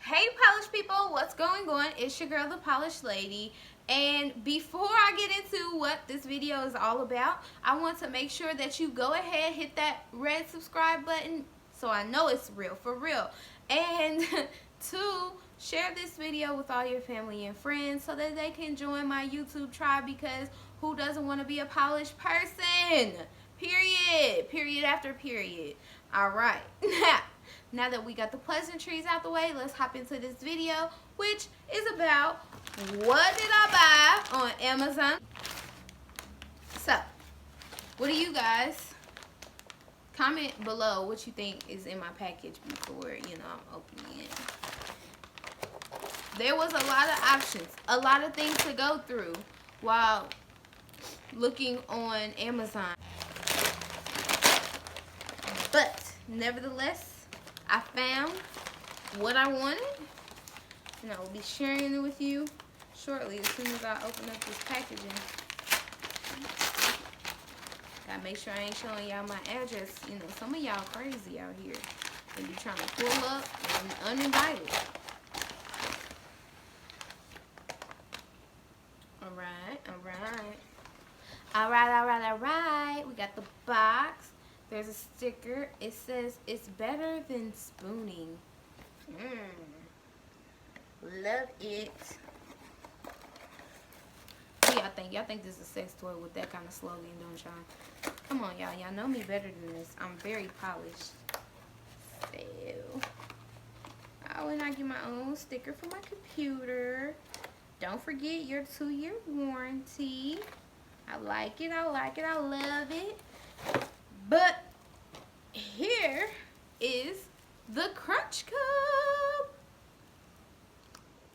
Hey polished people, what's going on? It's your girl, the Polished Lady. And before I get into what this video is all about, I want to make sure that you go ahead, hit that red subscribe button so I know it's real for real. And two, share this video with all your family and friends so that they can join my YouTube tribe, because who doesn't want to be a polished person? Period. Period after period. Alright. Now that we got the pleasantries out the way, let's hop into this video, which is about what did I buy on Amazon. So, what do you guys comment below what you think is in my package before, I'm opening it. There was a lot of options, a lot of things to go through while looking on Amazon. But, nevertheless, I found what I wanted, and I will be sharing it with you shortly as soon as I open up this packaging. Gotta make sure I ain't showing y'all my address. Some of y'all crazy out here. They be trying to pull up and uninvited. Alright. We got the box. There's a sticker. It says, "It's better than spooning." Love it. What y'all think? Y'all think this is a sex toy with that kind of slogan, don't y'all? Come on, y'all. Y'all know me better than this. I'm very polished. So, and I get my own sticker for my computer. Don't forget your 2-year warranty. I like it. I love it. But here is the Crunch Cup.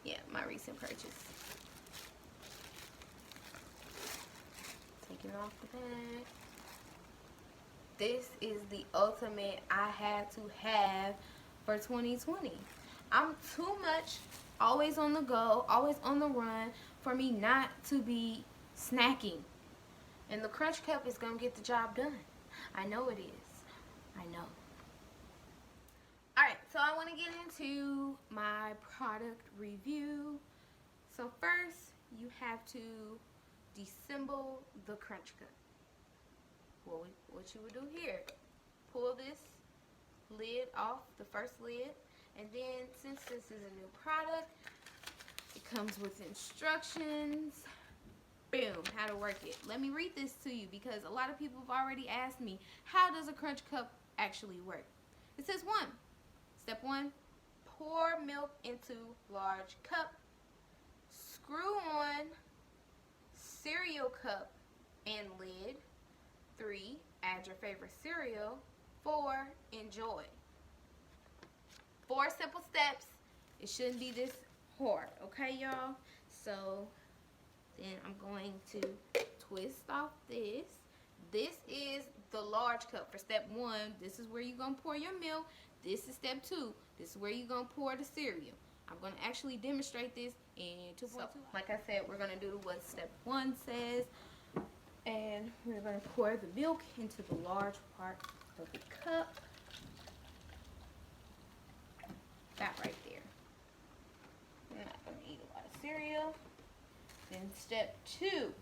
Yeah, my recent purchase. Taking off the bag. This is the ultimate I had to have for 2020. I'm too much always on the go, always on the run for me not to be snacking. And the Crunch Cup is going to get the job done. I know it is. I know. Alright, so I want to get into my product review. So first, you have to disassemble the Crunch Cup. What you would do here, pull this lid off, the first lid, and then since this is a new product, it comes with instructions. Boom, how to work it. Let me read this to you because a lot of people have already asked me, how does a Crunch Cup actually work? It says Step 1, pour milk into large cup. Screw on cereal cup and lid. 3, add your favorite cereal. 4, enjoy. 4 simple steps. It shouldn't be this hard, okay, y'all? So then I'm going to twist off this. This is the large cup for step 1. This is where you're going to pour your milk. This is step 2. This is where you're going to pour the cereal. I'm going to actually demonstrate this in 2.2. So, like I said, we're going to do what step 1 says. And we're going to pour the milk into the large part of the cup. That right there. We're not going to eat a lot of cereal. Then step 2,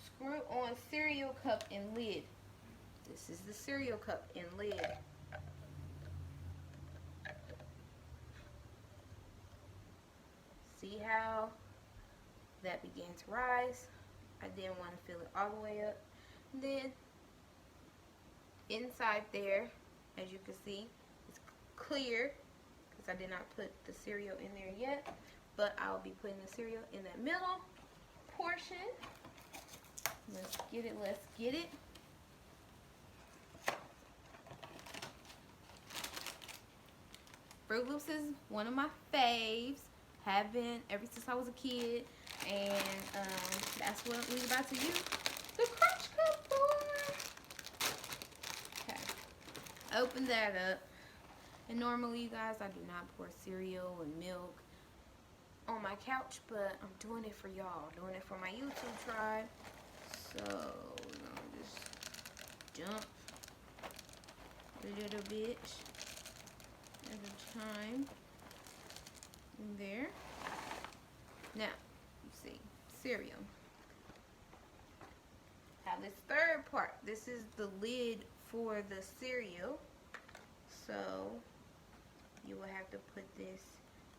screw on cereal cup and lid. This is the cereal cup and lid. See how that began to rise? I didn't want to fill it all the way up. And then inside there, as you can see, it's clear because I did not put the cereal in there yet. But I'll be putting the cereal in that middle portion. Let's get it. Fruit Loops is one of my faves. Have been ever since I was a kid. And that's what we're about to use the Crunch Cup for. Okay. Open that up. And normally, you guys, I do not pour cereal and milk on my couch, but I'm doing it for y'all, doing it for my YouTube tribe. So we're gonna just jump a little bit at a time. in there. Now, you see, cereal. Have this third part. This is the lid for the cereal. So you will have to put this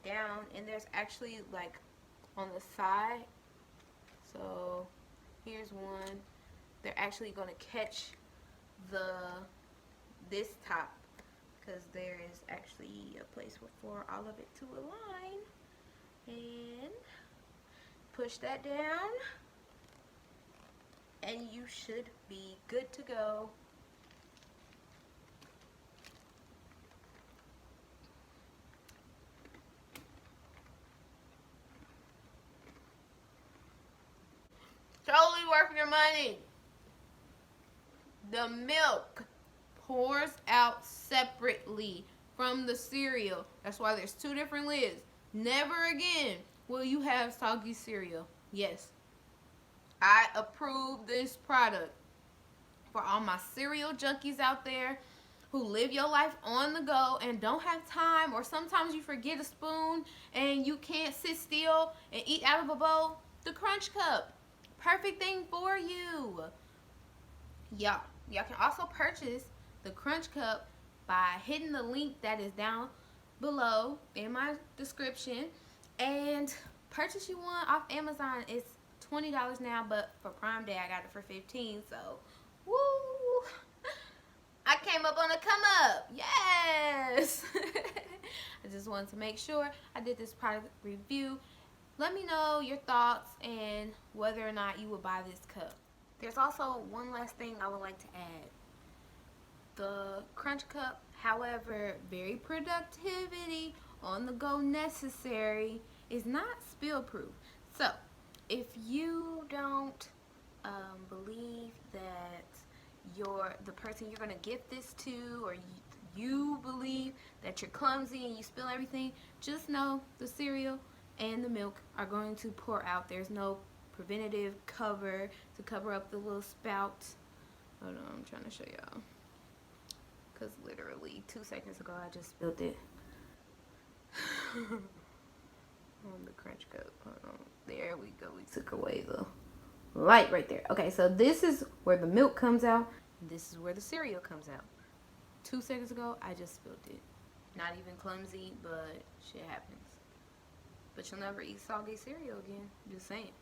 down, and there's actually like on the side. So here's one. They're actually going to catch this top, because there is actually a place for all of it to align. And push that down, and you should be good to go. Totally worth your money. The milk pours out separately from the cereal. That's why there's two different lids. Never again will you have soggy cereal. Yes, I approve this product. For all my cereal junkies out there who live your life on the go and don't have time, or sometimes you forget a spoon and you can't sit still and eat out of a bowl, the Crunch Cup, perfect thing for you. Y'all can also purchase the Crunch Cup by hitting the link that is down below in my description and purchase you one off Amazon. It's $20 now, but for Prime Day I got it for $15. So woo! I came up on a come up. Yes! I just wanted to make sure I did this product review. Let me know your thoughts and whether or not you would buy this cup. There's also one last thing I would like to add. The Crunch Cup, however very productivity on the go necessary, is not spill proof. So if you don't believe that the person you're going to gift this to, or you believe that you're clumsy and you spill everything, just know the cereal and the milk are going to pour out. There's no preventative cover to cover up the little spout. Hold on, I'm trying to show y'all, because literally 2 seconds ago I just spilled it on the Crunch Cup. Hold on. There we go. We took away the light right there. Okay, so this is where the milk comes out. This is where the cereal comes out. 2 seconds ago, I just spilled it. Not even clumsy, but shit happens. But you'll never eat soggy cereal again. Just saying.